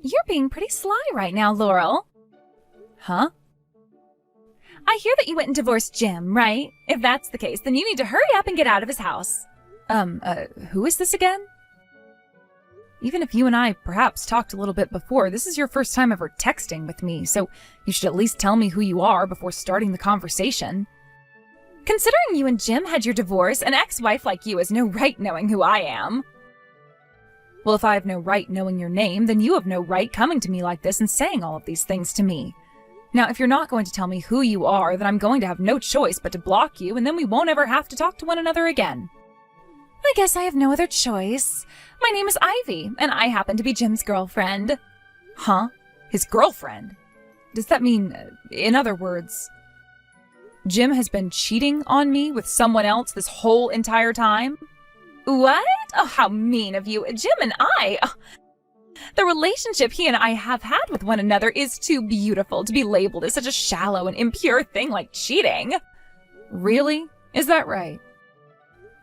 You're being pretty sly right now, Laurel. Huh? I hear that you went and divorced Jim, right? If that's the case, then you need to hurry up and get out of his house. Who is this again? Even if you and I perhaps talked a little bit before, this is your first time ever texting with me, so you should at least tell me who you are before starting the conversation. Considering you and Jim had your divorce, an ex-wife like you has no right knowing who I am. Well, if I have no right knowing your name, then you have no right coming to me like this and saying all of these things to me. Now, if you're not going to tell me who you are, then I'm going to have no choice but to block you, and then we won't ever have to talk to one another again. I guess I have no other choice. My name is Ivy, and I happen to be Jim's girlfriend. Huh? His girlfriend? Does that mean, in other words, Jim has been cheating on me with someone else this whole entire time? What? Oh, how mean of you. Jim and I... The relationship he and I have had with one another is too beautiful to be labeled as such a shallow and impure thing like cheating. Really? Is that right?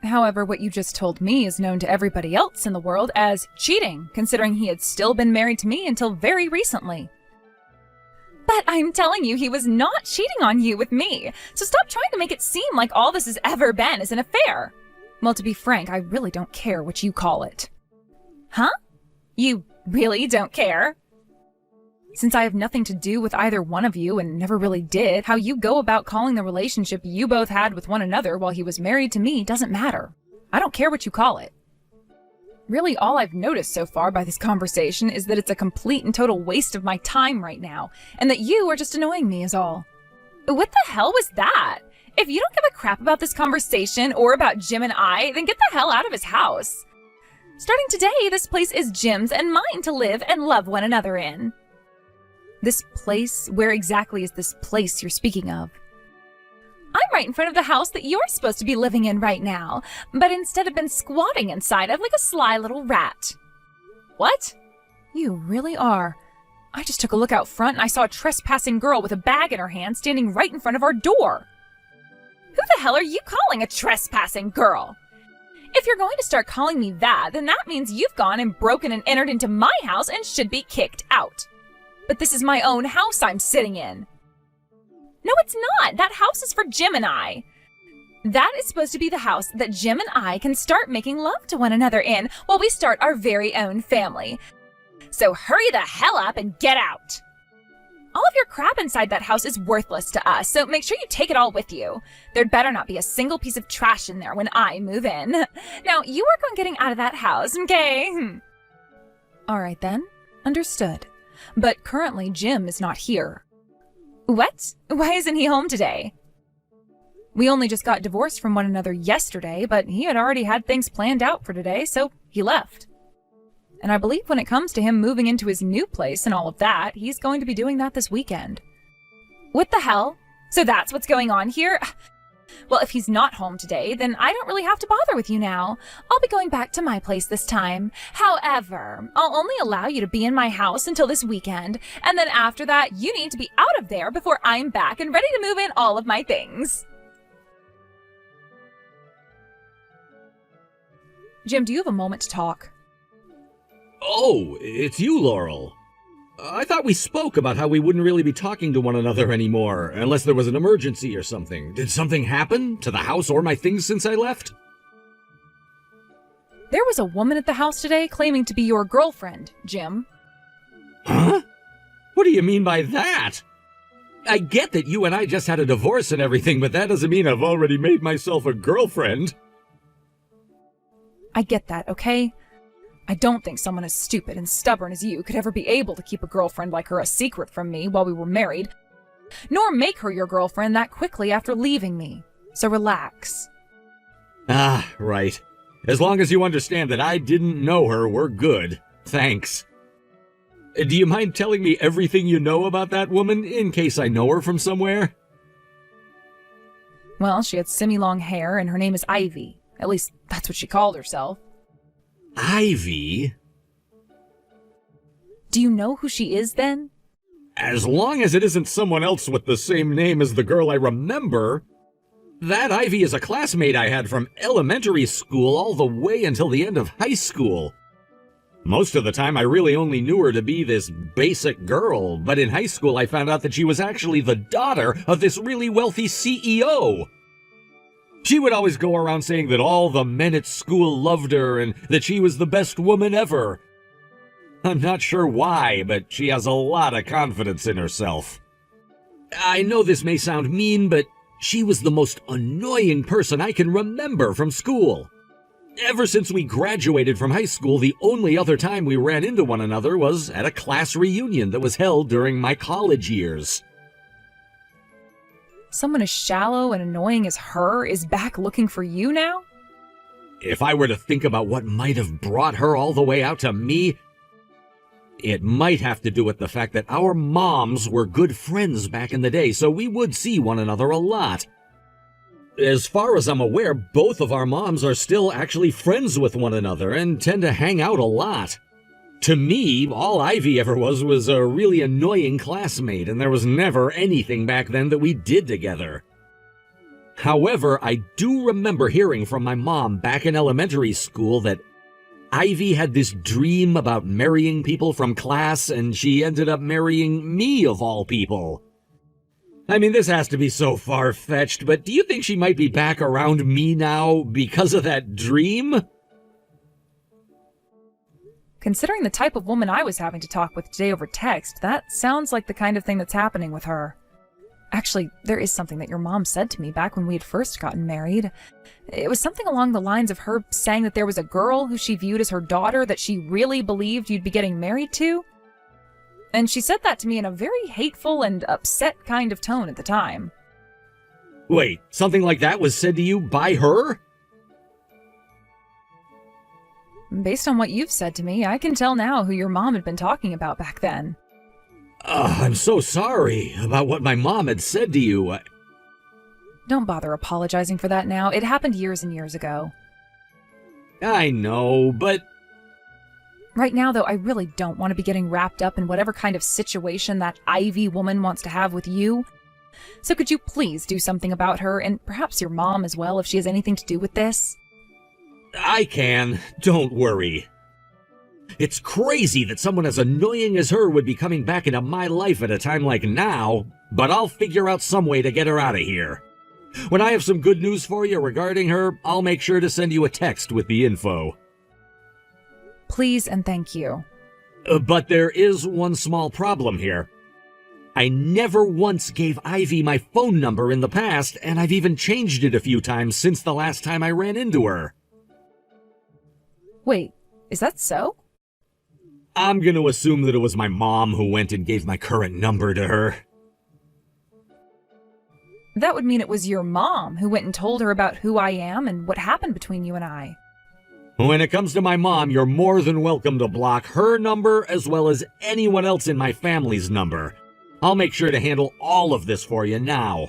However, what you just told me is known to everybody else in the world as cheating, considering he had still been married to me until very recently. But I'm telling you, he was not cheating on you with me, so stop trying to make it seem like all this has ever been is an affair. Well, to be frank, I really don't care what you call it. Huh? You really don't care? Since I have nothing to do with either one of you and never really did, how you go about calling the relationship you both had with one another while he was married to me doesn't matter. I don't care what you call it. Really, all I've noticed so far by this conversation is that it's a complete and total waste of my time right now, and that you are just annoying me is all. What the hell was that? If you don't give a crap about this conversation or about Jim and I, then get the hell out of his house. Starting today, this place is Jim's and mine to live and love one another in. This place? Where exactly is this place you're speaking of? I'm right in front of the house that you're supposed to be living in right now, but instead have been squatting inside of like a sly little rat. What? You really are. I just took a look out front and I saw a trespassing girl with a bag in her hand standing right in front of our door. Who the hell are you calling a trespassing girl? If you're going to start calling me that, then that means you've gone and broken and entered into my house and should be kicked out. But this is my own house I'm sitting in. No, it's not. That house is for Jim and I. That is supposed to be the house that Jim and I can start making love to one another in while we start our very own family. So hurry the hell up and get out. All of your crap inside that house is worthless to us, so make sure you take it all with you. There'd better not be a single piece of trash in there when I move in. Now, you work on getting out of that house, okay? All right then. Understood. But currently, Jim is not here. What? Why isn't he home today? We only just got divorced from one another yesterday, but he had already had things planned out for today, so he left. And I believe when it comes to him moving into his new place and all of that, he's going to be doing that this weekend. What the hell? So that's what's going on here? Well, if he's not home today, then I don't really have to bother with you now. I'll be going back to my place this time. However, I'll only allow you to be in my house until this weekend, and then after that, you need to be out of there before I'm back and ready to move in all of my things. Jim, do you have a moment to talk? Oh, it's you, Laurel. I thought we spoke about how we wouldn't really be talking to one another anymore, unless there was an emergency or something. Did something happen to the house or my things since I left? There was a woman at the house today claiming to be your girlfriend, Jim. Huh? What do you mean by that? I get that you and I just had a divorce and everything, but that doesn't mean I've already made myself a girlfriend. I get that, okay? I don't think someone as stupid and stubborn as you could ever be able to keep a girlfriend like her a secret from me while we were married, nor make her your girlfriend that quickly after leaving me. So relax. Ah, right. As long as you understand that I didn't know her, we're good. Thanks. Do you mind telling me everything you know about that woman, in case I know her from somewhere? Well, she had semi-long hair, and her name is Ivy. At least, that's what she called herself. Ivy? Do you know who she is, then? As long as it isn't someone else with the same name as the girl I remember. That Ivy is a classmate I had from elementary school all the way until the end of high school. Most of the time, I really only knew her to be this basic girl, but in high school I found out that she was actually the daughter of this really wealthy CEO. She would always go around saying that all the men at school loved her and that she was the best woman ever. I'm not sure why, but she has a lot of confidence in herself. I know this may sound mean, but she was the most annoying person I can remember from school. Ever since we graduated from high school, the only other time we ran into one another was at a class reunion that was held during my college years. Someone as shallow and annoying as her is back looking for you now? If I were to think about what might have brought her all the way out to me, it might have to do with the fact that our moms were good friends back in the day, so we would see one another a lot. As far as I'm aware, both of our moms are still actually friends with one another and tend to hang out a lot. To me, all Ivy ever was a really annoying classmate, and there was never anything back then that we did together. However, I do remember hearing from my mom back in elementary school that Ivy had this dream about marrying people from class, and she ended up marrying me of all people. I mean, this has to be so far-fetched, but do you think she might be back around me now because of that dream? Considering the type of woman I was having to talk with today over text, that sounds like the kind of thing that's happening with her. Actually, there is something that your mom said to me back when we had first gotten married. It was something along the lines of her saying that there was a girl who she viewed as her daughter that she really believed you'd be getting married to. And she said that to me in a very hateful and upset kind of tone at the time. Wait, something like that was said to you by her? Based on what you've said to me, I can tell now who your mom had been talking about back then. I'm so sorry about what my mom had said to you. Don't bother apologizing for that now. It happened years and years ago. I know, but... Right now, though, I really don't want to be getting wrapped up in whatever kind of situation that Ivy woman wants to have with you. So could you please do something about her, and perhaps your mom as well, if she has anything to do with this? I can. Don't worry. It's crazy that someone as annoying as her would be coming back into my life at a time like now, but I'll figure out some way to get her out of here. When I have some good news for you regarding her, I'll make sure to send you a text with the info. Please and thank you. But there is one small problem here. I never once gave Ivy my phone number in the past, and I've even changed it a few times since the last time I ran into her. Wait, is that so? I'm going to assume that it was my mom who went and gave my current number to her. That would mean it was your mom who went and told her about who I am and what happened between you and I. When it comes to my mom, you're more than welcome to block her number as well as anyone else in my family's number. I'll make sure to handle all of this for you now.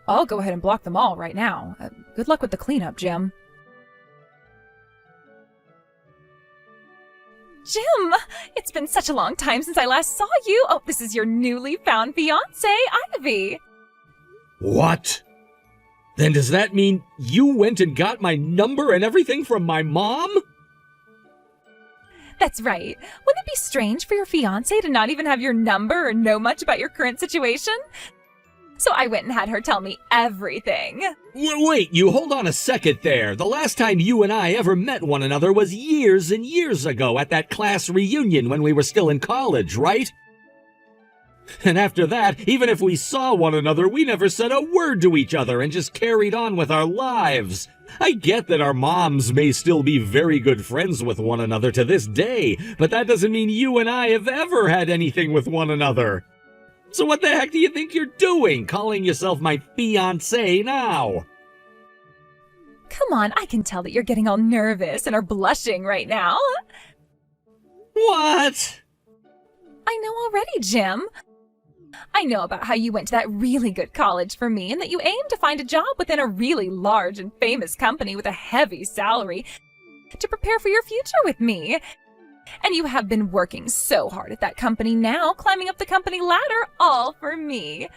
I'll go ahead and block them all right now. Good luck with the cleanup, Jim. Jim! It's been such a long time since I last saw you. Oh, this is your newly found fiancé, Ivy. What? Then does that mean you went and got my number and everything from my mom? That's right. Wouldn't it be strange for your fiancé to not even have your number or know much about your current situation? So I went and had her tell me everything. Wait, you hold on a second there. The last time you and I ever met one another was years and years ago at that class reunion when we were still in college, right? And after that, even if we saw one another, we never said a word to each other and just carried on with our lives. I get that our moms may still be very good friends with one another to this day, but that doesn't mean you and I have ever had anything with one another. So what the heck do you think you're doing, calling yourself my fiancé now? Come on, I can tell that you're getting all nervous and are blushing right now. What? I know already, Jim. I know about how you went to that really good college for me and that you aim to find a job within a really large and famous company with a heavy salary to prepare for your future with me. And you have been working so hard at that company now, climbing up the company ladder, all for me.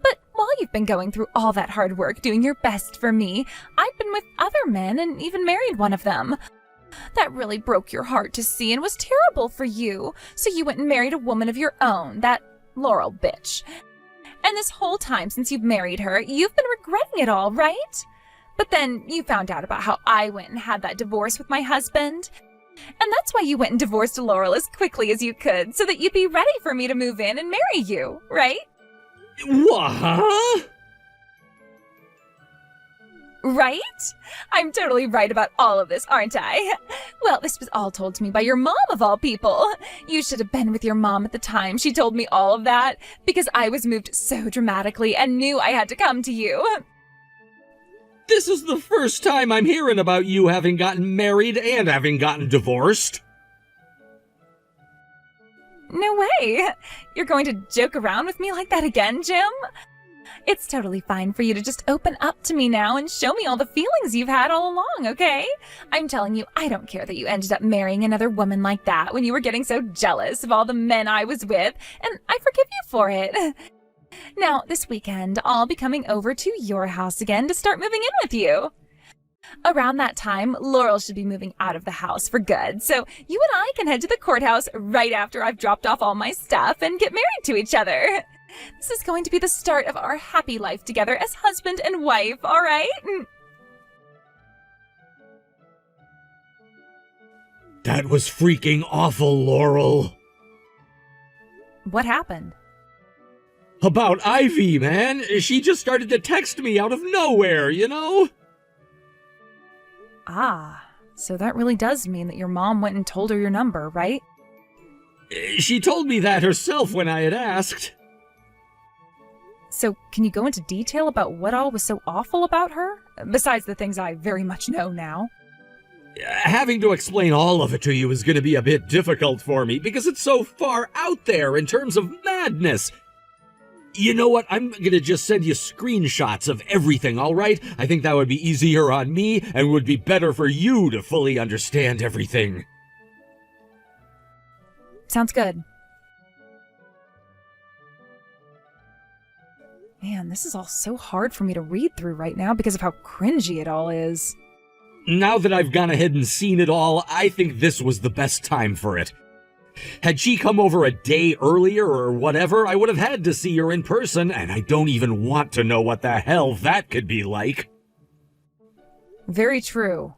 But while you've been going through all that hard work, doing your best for me, I've been with other men and even married one of them. That really broke your heart to see and was terrible for you. So you went and married a woman of your own, that Laurel bitch. And this whole time since you've married her, you've been regretting it all, right? But then you found out about how I went and had that divorce with my husband. And that's why you went and divorced Laurel as quickly as you could, so that you'd be ready for me to move in and marry you, right? What? Right? I'm totally right about all of this, aren't I? Well, this was all told to me by your mom, of all people. You should have been with your mom at the time she told me all of that, because I was moved so dramatically and knew I had to come to you. This is the first time I'm hearing about you having gotten married and having gotten divorced. No way. You're going to joke around with me like that again, Jim? It's totally fine for you to just open up to me now and show me all the feelings you've had all along, okay? I'm telling you, I don't care that you ended up marrying another woman like that when you were getting so jealous of all the men I was with, and I forgive you for it. Now, this weekend, I'll be coming over to your house again to start moving in with you. Around that time, Laurel should be moving out of the house for good, so you and I can head to the courthouse right after I've dropped off all my stuff and get married to each other. This is going to be the start of our happy life together as husband and wife, all right? That was freaking awful, Laurel. What happened? About Ivy, man. She just started to text me out of nowhere, you know? Ah, so that really does mean that your mom went and told her your number, right? She told me that herself when I had asked. So can you go into detail about what all was so awful about her? Besides the things I very much know now. Having to explain all of it to you is going to be a bit difficult for me because it's so far out there in terms of madness. You know what? I'm going to just send you screenshots of everything, all right? I think that would be easier on me and would be better for you to fully understand everything. Sounds good. Man, this is all so hard for me to read through right now because of how cringy it all is. Now that I've gone ahead and seen it all, I think this was the best time for it. Had she come over a day earlier or whatever, I would have had to see her in person, and I don't even want to know what the hell that could be like. Very true.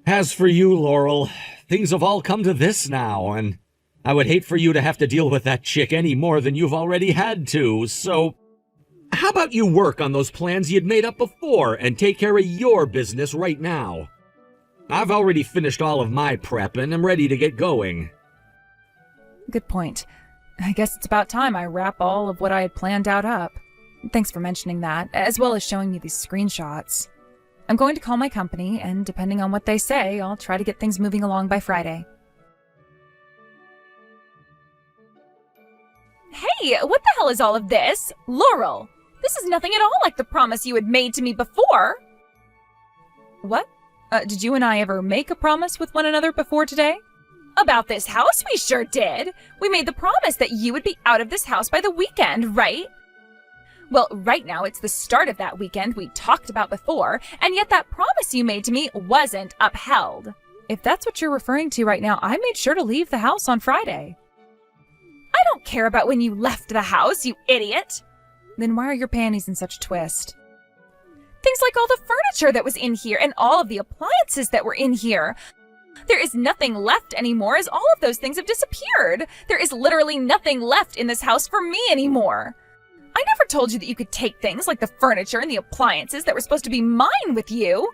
As for you, Laurel, things have all come to this now, and I would hate for you to have to deal with that chick any more than you've already had to, so how about you work on those plans you'd made up before and take care of your business right now? I've already finished all of my prep and am ready to get going. Good point. I guess it's about time I wrap all of what I had planned out up. Thanks for mentioning that, as well as showing me these screenshots. I'm going to call my company, and depending on what they say, I'll try to get things moving along by Friday. Hey, what the hell is all of this? Laurel, this is nothing at all like the promise you had made to me before. What? Did you and I ever make a promise with one another before today? About this house, we sure did. We made the promise that you would be out of this house by the weekend, right? Well, right now it's the start of that weekend we talked about before, and yet that promise you made to me wasn't upheld. If that's what you're referring to right now, I made sure to leave the house on Friday. I don't care about when you left the house, you idiot. Then why are your panties in such a twist? Things like all the furniture that was in here and all of the appliances that were in here. There is nothing left anymore as all of those things have disappeared. There is literally nothing left in this house for me anymore. I never told you that you could take things like the furniture and the appliances that were supposed to be mine with you.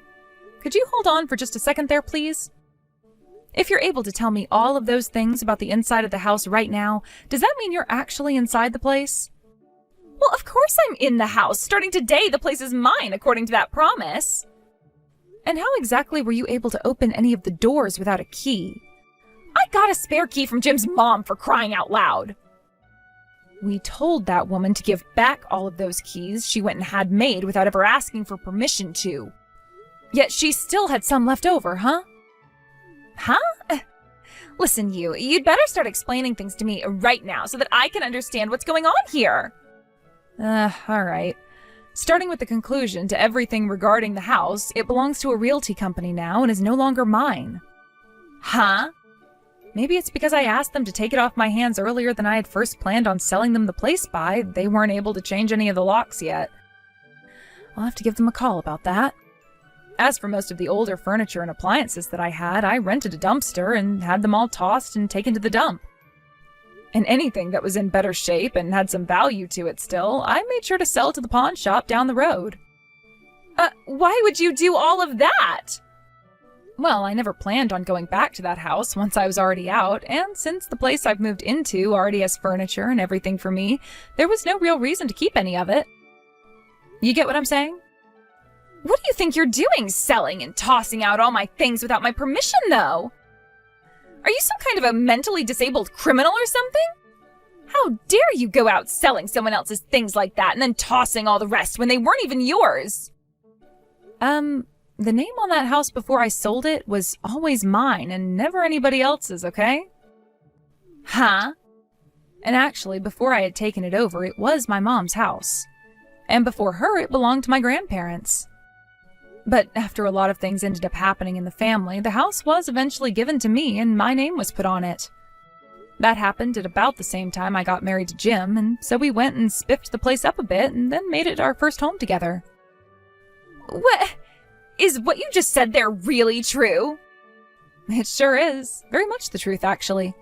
Could you hold on for just a second there, please? If you're able to tell me all of those things about the inside of the house right now, does that mean you're actually inside the place? Well, of course I'm in the house. Starting today, the place is mine, according to that promise. And how exactly were you able to open any of the doors without a key? I got a spare key from Jim's mom, for crying out loud. We told that woman to give back all of those keys she went and had made without ever asking for permission to. Yet she still had some left over, huh? Huh? Listen, you'd better start explaining things to me right now so that I can understand what's going on here. All right. Starting with the conclusion to everything regarding the house, it belongs to a realty company now and is no longer mine. Huh? Maybe it's because I asked them to take it off my hands earlier than I had first planned on selling them the place by. They weren't able to change any of the locks yet. I'll have to give them a call about that. As for most of the older furniture and appliances that I had, I rented a dumpster and had them all tossed and taken to the dump. And anything that was in better shape and had some value to it still, I made sure to sell to the pawn shop down the road. Why would you do all of that? Well, I never planned on going back to that house once I was already out, and since the place I've moved into already has furniture and everything for me, there was no real reason to keep any of it. You get what I'm saying? What do you think you're doing, selling and tossing out all my things without my permission, though? Are you some kind of a mentally disabled criminal or something? How dare you go out selling someone else's things like that and then tossing all the rest when they weren't even yours? The name on that house before I sold it was always mine and never anybody else's, okay? Huh? And actually, before I had taken it over, it was my mom's house. And before her, it belonged to my grandparents. But after a lot of things ended up happening in the family, the house was eventually given to me and my name was put on it. That happened at about the same time I got married to Jim, and so we went and spiffed the place up a bit and then made it our first home together. What? Is what you just said there really true? It sure is. Very much the truth, actually.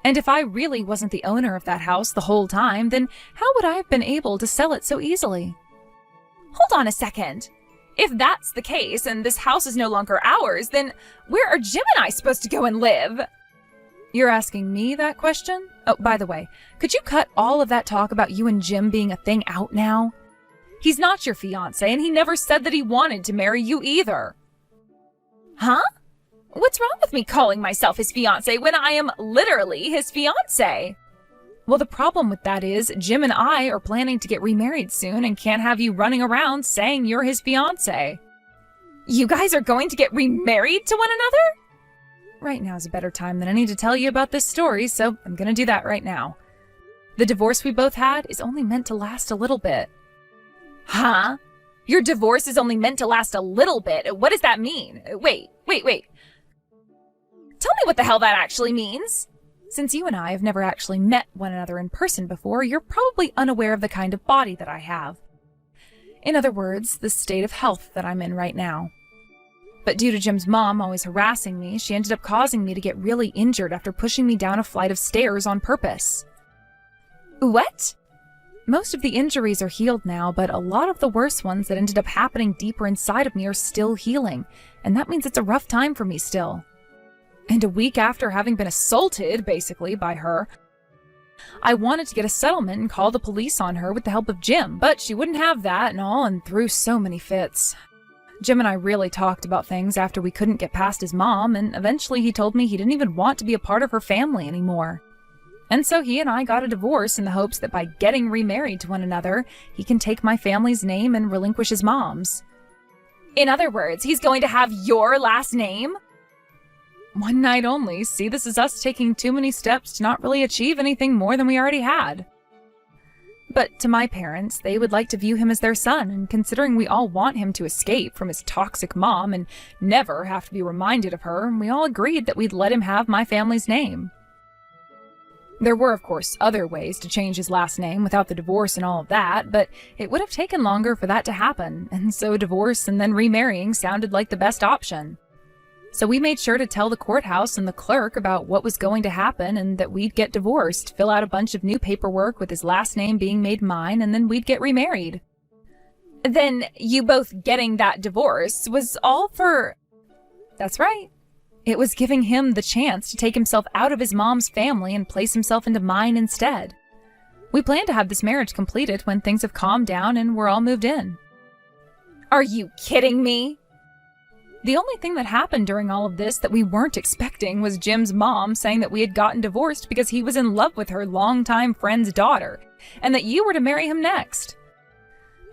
And if I really wasn't the owner of that house the whole time, then how would I have been able to sell it so easily? Hold on a second. If that's the case and this house is no longer ours, then where are Jim and I supposed to go and live? You're asking me that question? Oh, by the way, could you cut all of that talk about you and Jim being a thing out now? He's not your fiancé, and he never said that he wanted to marry you either. Huh? What's wrong with me calling myself his fiancé when I am literally his fiancé? Well, the problem with that is Jim and I are planning to get remarried soon and can't have you running around saying you're his fiancé. You guys are going to get remarried to one another? Right now is a better time than any to tell you about this story, so I'm gonna do that right now. The divorce we both had is only meant to last a little bit. Huh? Your divorce is only meant to last a little bit? What does that mean? Wait. Tell me what the hell that actually means. Since you and I have never actually met one another in person before, you're probably unaware of the kind of body that I have. In other words, the state of health that I'm in right now. But due to Jim's mom always harassing me, she ended up causing me to get really injured after pushing me down a flight of stairs on purpose. What? Most of the injuries are healed now, but a lot of the worse ones that ended up happening deeper inside of me are still healing, and that means it's a rough time for me still. And a week after having been assaulted, basically, by her, I wanted to get a settlement and call the police on her with the help of Jim, but she wouldn't have that and all and threw so many fits. Jim and I really talked about things after we couldn't get past his mom, and eventually he told me he didn't even want to be a part of her family anymore. And so he and I got a divorce in the hopes that by getting remarried to one another, he can take my family's name and relinquish his mom's. In other words, he's going to have your last name? One night only. See, this is us taking too many steps to not really achieve anything more than we already had. But to my parents, they would like to view him as their son, and considering we all want him to escape from his toxic mom and never have to be reminded of her, we all agreed that we'd let him have my family's name. There were, of course, other ways to change his last name without the divorce and all of that, but it would have taken longer for that to happen, and so divorce and then remarrying sounded like the best option. So we made sure to tell the courthouse and the clerk about what was going to happen and that we'd get divorced, fill out a bunch of new paperwork with his last name being made mine, and then we'd get remarried. Then you both getting that divorce was all for... That's right. It was giving him the chance to take himself out of his mom's family and place himself into mine instead. We plan to have this marriage completed when things have calmed down and we're all moved in. Are you kidding me? The only thing that happened during all of this that we weren't expecting was Jim's mom saying that we had gotten divorced because he was in love with her longtime friend's daughter, and that you were to marry him next.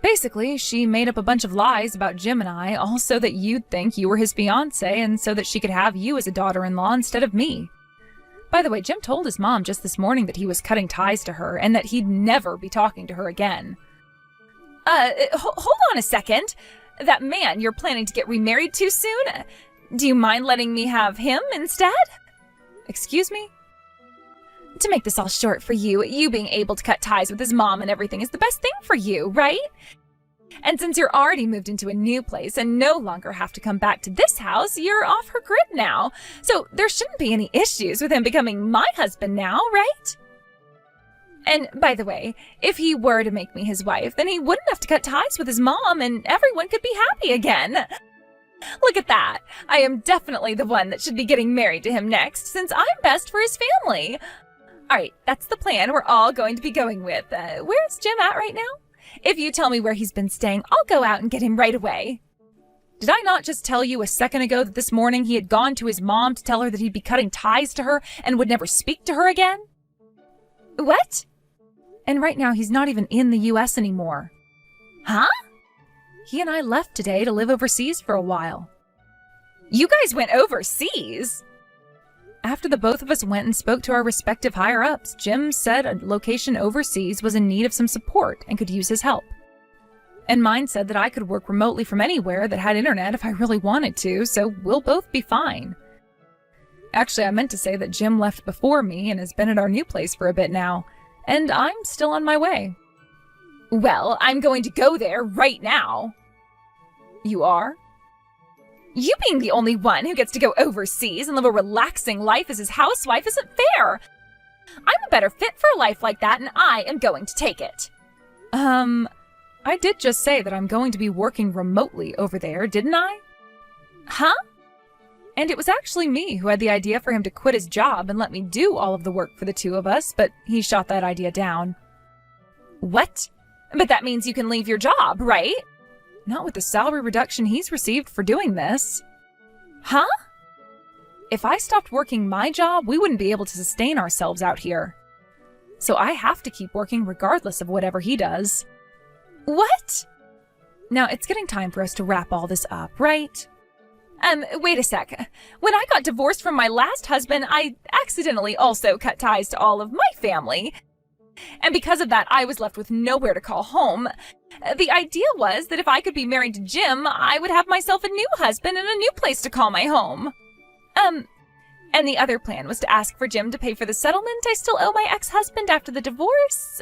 Basically, she made up a bunch of lies about Jim and I, all so that you'd think you were his fiancé and so that she could have you as a daughter-in-law instead of me. By the way, Jim told his mom just this morning that he was cutting ties to her and that he'd never be talking to her again. Hold on a second. That man you're planning to get remarried to soon? Do you mind letting me have him instead? Excuse me? To make this all short for you, you being able to cut ties with his mom and everything is the best thing for you, right? And since you're already moved into a new place and no longer have to come back to this house, you're off her grid now. So there shouldn't be any issues with him becoming my husband now, right? And by the way, if he were to make me his wife, then he wouldn't have to cut ties with his mom and everyone could be happy again. Look at that. I am definitely the one that should be getting married to him next, since I'm best for his family. All right, that's the plan we're all going to be going with. Where's Jim at right now? If you tell me where he's been staying, I'll go out and get him right away. Did I not just tell you a second ago that this morning he had gone to his mom to tell her that he'd be cutting ties to her and would never speak to her again? What? And right now he's not even in the U.S. anymore. Huh? He and I left today to live overseas for a while. You guys went overseas? After the both of us went and spoke to our respective higher-ups, Jim said a location overseas was in need of some support and could use his help. And mine said that I could work remotely from anywhere that had internet if I really wanted to, so we'll both be fine. Actually, I meant to say that Jim left before me and has been at our new place for a bit now, and I'm still on my way. Well, I'm going to go there right now. You are? You being the only one who gets to go overseas and live a relaxing life as his housewife isn't fair. I'm a better fit for a life like that, and I am going to take it. I did just say that I'm going to be working remotely over there, didn't I? Huh? And it was actually me who had the idea for him to quit his job and let me do all of the work for the two of us, but he shot that idea down. What? But that means you can leave your job, right? Not with the salary reduction he's received for doing this. Huh? If I stopped working my job, we wouldn't be able to sustain ourselves out here. So I have to keep working regardless of whatever he does. What? Now, it's getting time for us to wrap all this up, right? Wait a sec. When I got divorced from my last husband, I accidentally also cut ties to all of my family. And because of that, I was left with nowhere to call home. The idea was that if I could be married to Jim, I would have myself a new husband and a new place to call my home. And the other plan was to ask for Jim to pay for the settlement I still owe my ex-husband after the divorce.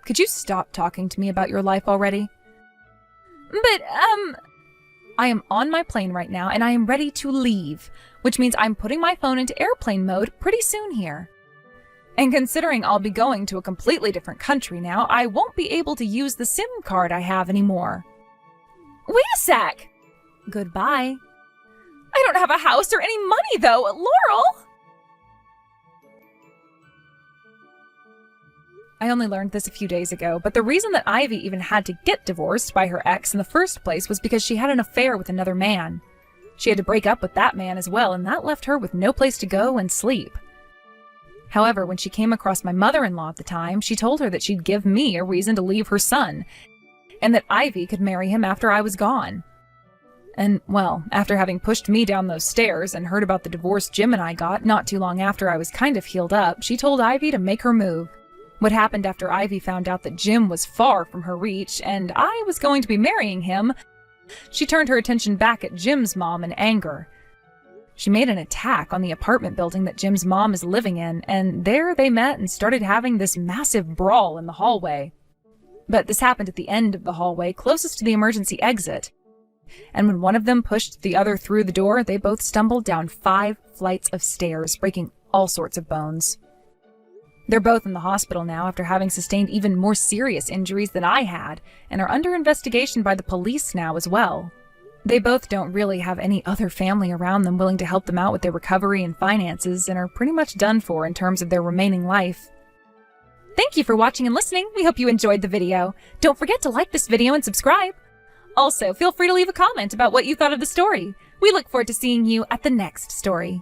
Could you stop talking to me about your life already? But, I am on my plane right now and I am ready to leave, which means I'm putting my phone into airplane mode pretty soon here. And considering I'll be going to a completely different country now, I won't be able to use the SIM card I have anymore. Wait a sec! Goodbye. I don't have a house or any money though, Laurel! I only learned this a few days ago, but the reason that Ivy even had to get divorced by her ex in the first place was because she had an affair with another man. She had to break up with that man as well, and that left her with no place to go and sleep. However, when she came across my mother-in-law at the time, she told her that she'd give me a reason to leave her son, and that Ivy could marry him after I was gone. And, well, after having pushed me down those stairs and heard about the divorce Jim and I got not too long after I was kind of healed up, she told Ivy to make her move. What happened after Ivy found out that Jim was far from her reach and I was going to be marrying him, she turned her attention back at Jim's mom in anger. She made an attack on the apartment building that Jim's mom is living in, and there they met and started having this massive brawl in the hallway. But this happened at the end of the hallway, closest to the emergency exit. And when one of them pushed the other through the door, they both stumbled down 5 flights of stairs, breaking all sorts of bones. They're both in the hospital now after having sustained even more serious injuries than I had, and are under investigation by the police now as well. They both don't really have any other family around them willing to help them out with their recovery and finances, and are pretty much done for in terms of their remaining life. Thank you for watching and listening. We hope you enjoyed the video. Don't forget to like this video and subscribe. Also, feel free to leave a comment about what you thought of the story. We look forward to seeing you at the next story.